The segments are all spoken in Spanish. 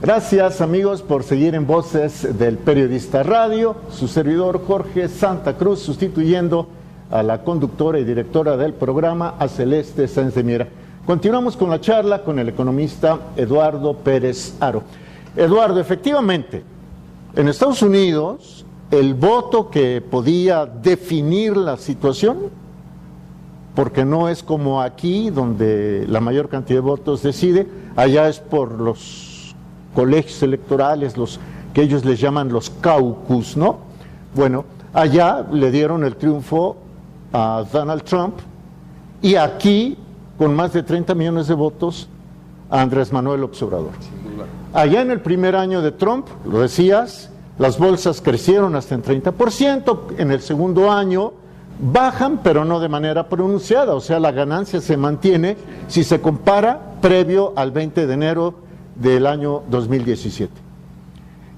Gracias amigos por seguir en Voces del Periodista Radio, su servidor Jorge Santa Cruz, sustituyendo a la conductora y directora del programa, a Celeste Sáenz de Miera. Continuamos con la charla con el economista Eduardo Pérez Haro. Eduardo, efectivamente, en Estados Unidos, el voto que podía definir la situación, porque no es como aquí, donde la mayor cantidad de votos decide, allá es por los colegios electorales, los que ellos les llaman los caucus, ¿no? Bueno, allá le dieron el triunfo a Donald Trump y aquí, con más de 30 millones de votos, a Andrés Manuel López Obrador. Allá en el primer año de Trump, lo decías, las bolsas crecieron hasta en 30%, en el segundo año bajan, pero no de manera pronunciada, o sea, la ganancia se mantiene si se compara previo al 20 de enero del año 2017.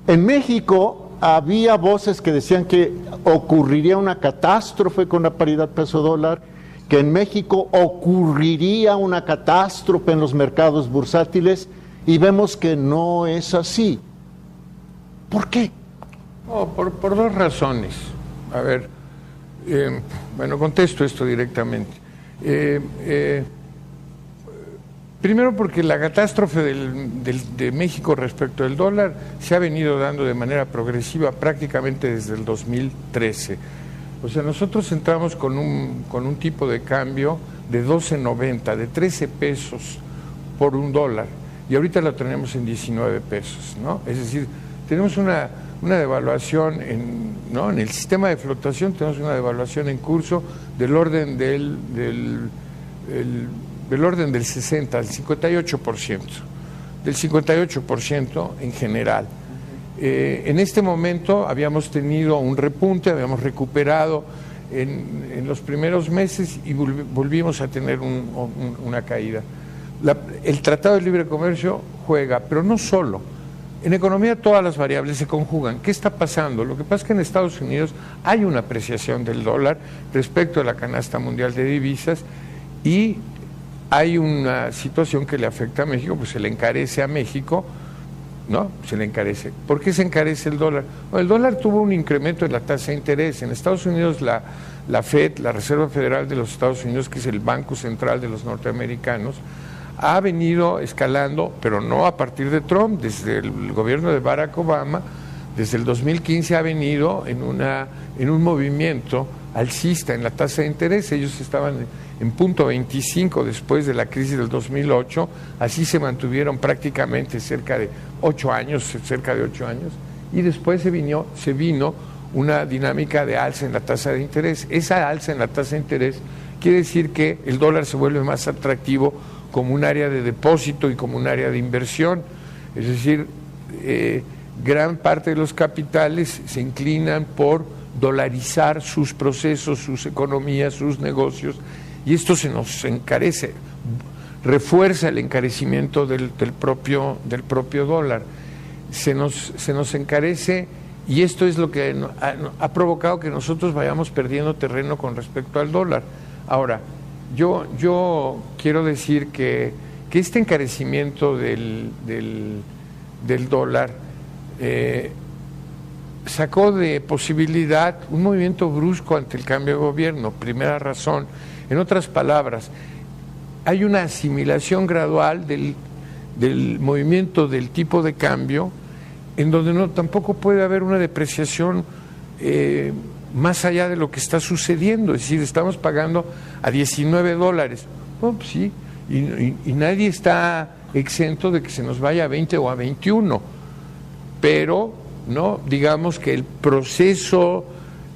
En México había voces que decían que ocurriría una catástrofe con la paridad peso-dólar, que en México ocurriría una catástrofe en los mercados bursátiles, y vemos que no es así. ¿Por qué? Por dos razones. A ver, bueno, contesto esto directamente. Primero porque la catástrofe de México respecto del dólar se ha venido dando de manera progresiva prácticamente desde el 2013. O sea, nosotros entramos con un tipo de cambio de 12.90, de 13 pesos por un dólar, y ahorita lo tenemos en 19 pesos, ¿no? Es decir, tenemos una devaluación ¿no? En el sistema de flotación tenemos una devaluación en curso del orden del orden del 60, del 58%, del 58% en general. En este momento habíamos tenido un repunte, habíamos recuperado en los primeros meses y volvimos a tener una caída. El Tratado de Libre Comercio juega, pero no solo. En economía todas las variables se conjugan. ¿Qué está pasando? Lo que pasa es que en Estados Unidos hay una apreciación del dólar respecto a la canasta mundial de divisas, y hay una situación que le afecta a México, pues se le encarece a México, ¿no? Se le encarece. ¿Por qué se encarece el dólar? Bueno, el dólar tuvo un incremento en la tasa de interés. En Estados Unidos la Fed, la Reserva Federal de los Estados Unidos, que es el Banco Central de los norteamericanos, ha venido escalando, pero no a partir de Trump, desde el gobierno de Barack Obama, desde el 2015 ha venido en un movimiento alcista en la tasa de interés. Ellos estaban en 0.25 después de la crisis del 2008, así se mantuvieron prácticamente cerca de 8 años, y después se vino una dinámica de alza en la tasa de interés. Esa alza en la tasa de interés quiere decir que el dólar se vuelve más atractivo como un área de depósito y como un área de inversión, es decir, gran parte de los capitales se inclinan por dolarizar sus procesos, sus economías, sus negocios, y esto se nos encarece, refuerza el encarecimiento del propio dólar, se nos encarece, y esto es lo que ha provocado que nosotros vayamos perdiendo terreno con respecto al dólar. Ahora, yo quiero decir que este encarecimiento del dólar sacó de posibilidad un movimiento brusco ante el cambio de gobierno, primera razón. En otras palabras, hay una asimilación gradual del movimiento del tipo de cambio, en donde tampoco puede haber una depreciación más allá de lo que está sucediendo. Es decir, estamos pagando a $19. Bueno, pues sí, y nadie está exento de que se nos vaya a 20 o a 21, pero no, digamos que el proceso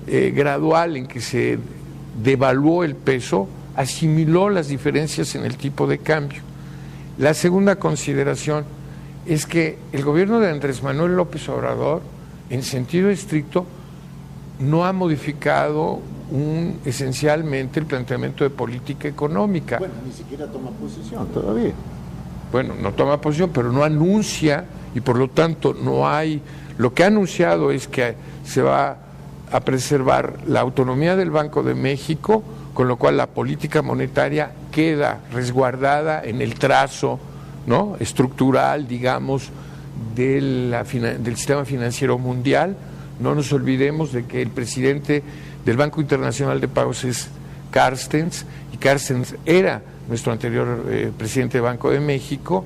gradual en que se devaluó el peso asimiló las diferencias en el tipo de cambio. La segunda consideración es que el gobierno de Andrés Manuel López Obrador, en sentido estricto, no ha modificado esencialmente el planteamiento de política económica. Bueno, ni siquiera toma posición todavía. Bueno, no toma posición, pero no anuncia, y por lo tanto no hay. Lo que ha anunciado es que se va a preservar la autonomía del Banco de México, con lo cual la política monetaria queda resguardada en el trazo, ¿no?, estructural, digamos, del sistema financiero mundial. No nos olvidemos de que el presidente del Banco Internacional de Pagos es Carstens, y Carstens era nuestro anterior presidente del Banco de México,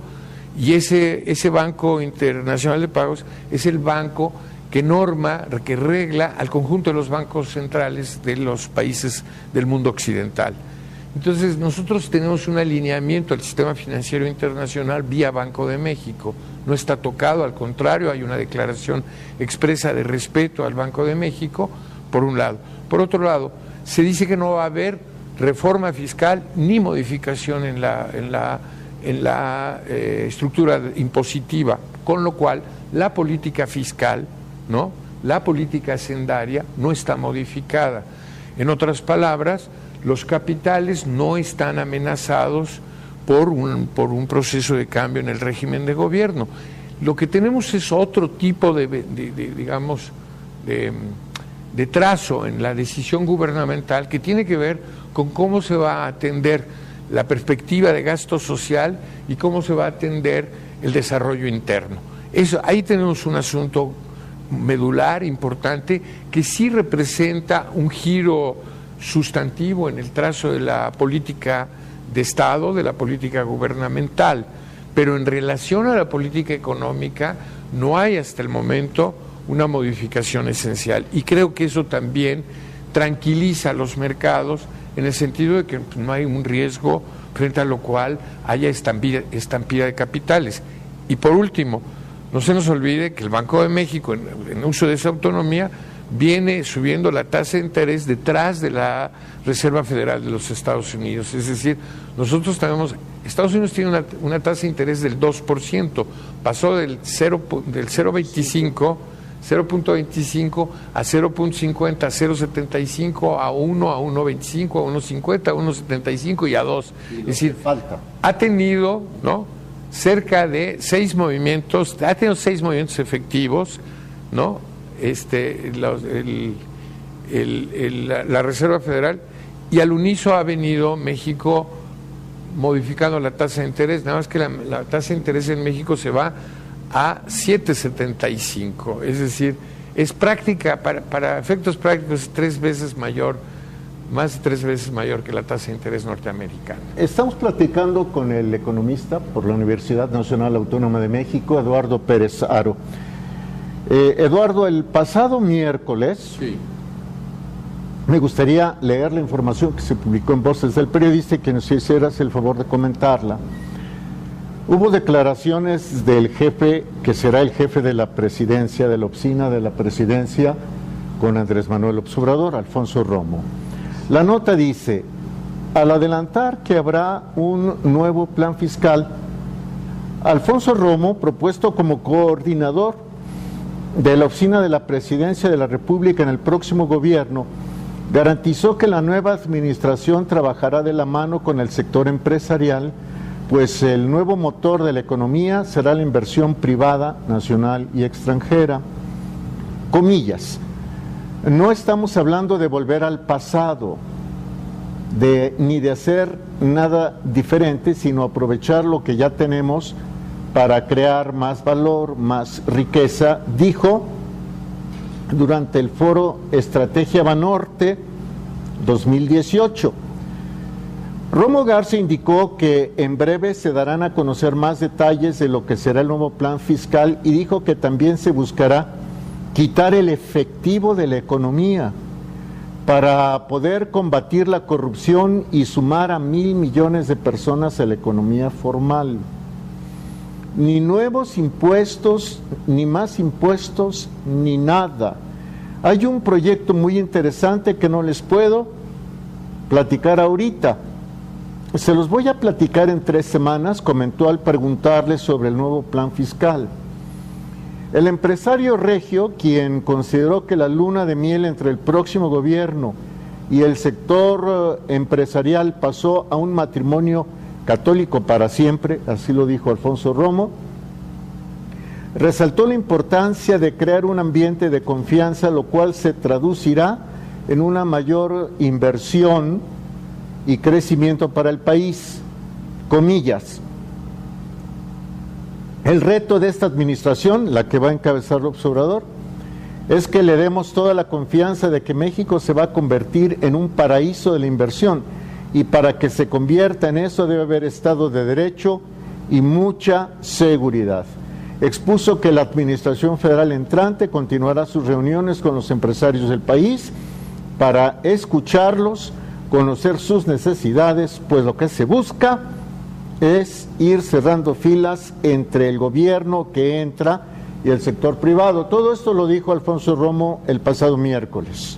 y ese Banco Internacional de Pagos es el banco que regla al conjunto de los bancos centrales de los países del mundo occidental. Entonces nosotros tenemos un alineamiento al sistema financiero internacional vía Banco de México. No está tocado, al contrario, hay una declaración expresa de respeto al Banco de México, por un lado. Por otro lado, se dice que no va a haber reforma fiscal ni modificación en la estructura impositiva, con lo cual la política fiscal, ¿no?, la política hacendaria no está modificada. En otras palabras, los capitales no están amenazados por un proceso de cambio en el régimen de gobierno. Lo que tenemos es otro tipo de trazo en la decisión gubernamental que tiene que ver con cómo se va a atender la perspectiva de gasto social y cómo se va a atender el desarrollo interno. Ahí tenemos un asunto medular, importante, que sí representa un giro sustantivo en el trazo de la política de Estado, de la política gubernamental, pero en relación a la política económica no hay hasta el momento una modificación esencial, y creo que eso también tranquiliza a los mercados en el sentido de que no hay un riesgo frente a lo cual haya estampida de capitales. Y por último, no se nos olvide que el Banco de México, en uso de esa autonomía, viene subiendo la tasa de interés detrás de la Reserva Federal de los Estados Unidos. Es decir, Estados Unidos tiene una tasa de interés del 2%, pasó del 0.25 a 0.50, a 0.75, a 1, a 1.25, a 1.50, a 1.75 y a 2. Es decir, ha tenido, ¿no?, cerca de 6 movimientos, ha tenido 6 movimientos efectivos, ¿no?, la Reserva Federal, y al unísono ha venido México modificando la tasa de interés, nada más que la tasa de interés en México se va a 7.75, es decir, es práctica, para efectos prácticos, 3 veces mayor, más de 3 veces mayor que la tasa de interés norteamericana. Estamos platicando con el economista por la Universidad Nacional Autónoma de México, Eduardo Pérez Haro. Eduardo, el pasado miércoles, sí, me gustaría leer la información que se publicó en Voces del Periodista y que nos hicieras el favor de comentarla. Hubo declaraciones del jefe, que será el jefe de la presidencia, de la oficina de la presidencia, con Andrés Manuel López Obrador, Alfonso Romo. La nota dice: al adelantar que habrá un nuevo plan fiscal, Alfonso Romo, propuesto como coordinador de la oficina de la presidencia de la República en el próximo gobierno, garantizó que la nueva administración trabajará de la mano con el sector empresarial, pues el nuevo motor de la economía será la inversión privada, nacional y extranjera. Comillas, no estamos hablando de volver al pasado, ni de hacer nada diferente, sino aprovechar lo que ya tenemos para crear más valor, más riqueza, dijo durante el foro Estrategia Banorte 2018. Romo Garza indicó que en breve se darán a conocer más detalles de lo que será el nuevo plan fiscal y dijo que también se buscará quitar el efectivo de la economía para poder combatir la corrupción y sumar a 1,000 millones de personas a la economía formal. Ni nuevos impuestos, ni más impuestos, ni nada. Hay un proyecto muy interesante que no les puedo platicar ahorita. Se los voy a platicar en 3 semanas, comentó al preguntarle sobre el nuevo plan fiscal. El empresario regio, quien consideró que la luna de miel entre el próximo gobierno y el sector empresarial pasó a un matrimonio católico para siempre, así lo dijo Alfonso Romo, resaltó la importancia de crear un ambiente de confianza, lo cual se traducirá en una mayor inversión y crecimiento para el país. Comillas, El reto de esta administración, la que va a encabezar López Obrador, es que le demos toda la confianza de que México se va a convertir en un paraíso de la inversión, y para que se convierta en eso debe haber Estado de Derecho y mucha seguridad. Expuso que la Administración Federal entrante continuará sus reuniones con los empresarios del país para escucharlos, conocer sus necesidades, pues lo que se busca es ir cerrando filas entre el gobierno que entra y el sector privado. Todo esto lo dijo Alfonso Romo el pasado miércoles.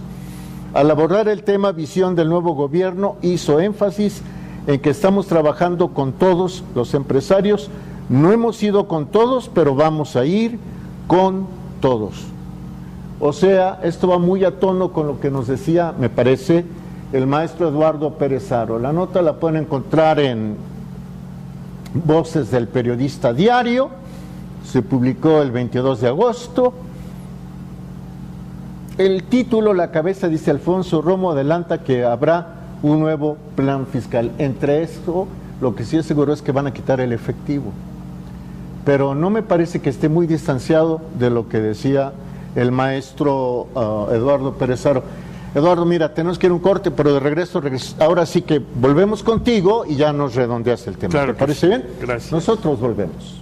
Al abordar el tema visión del nuevo gobierno, hizo énfasis en que estamos trabajando con todos los empresarios. No hemos ido con todos, pero vamos a ir con todos. O sea, esto va muy a tono con lo que nos decía, me parece, el maestro Eduardo Pérez Haro. La nota la pueden encontrar en Voces del Periodista Diario, se publicó el 22 de agosto. El título, la cabeza, dice: Alfonso Romo adelanta que habrá un nuevo plan fiscal. Entre eso, lo que sí es seguro es que van a quitar el efectivo. Pero no me parece que esté muy distanciado de lo que decía el maestro Eduardo Pérez Haro. Eduardo, mira, tenemos que ir a un corte, pero de regreso, ahora sí que volvemos contigo y ya nos redondeas el tema. Claro. ¿Te parece bien? Gracias. Nosotros volvemos.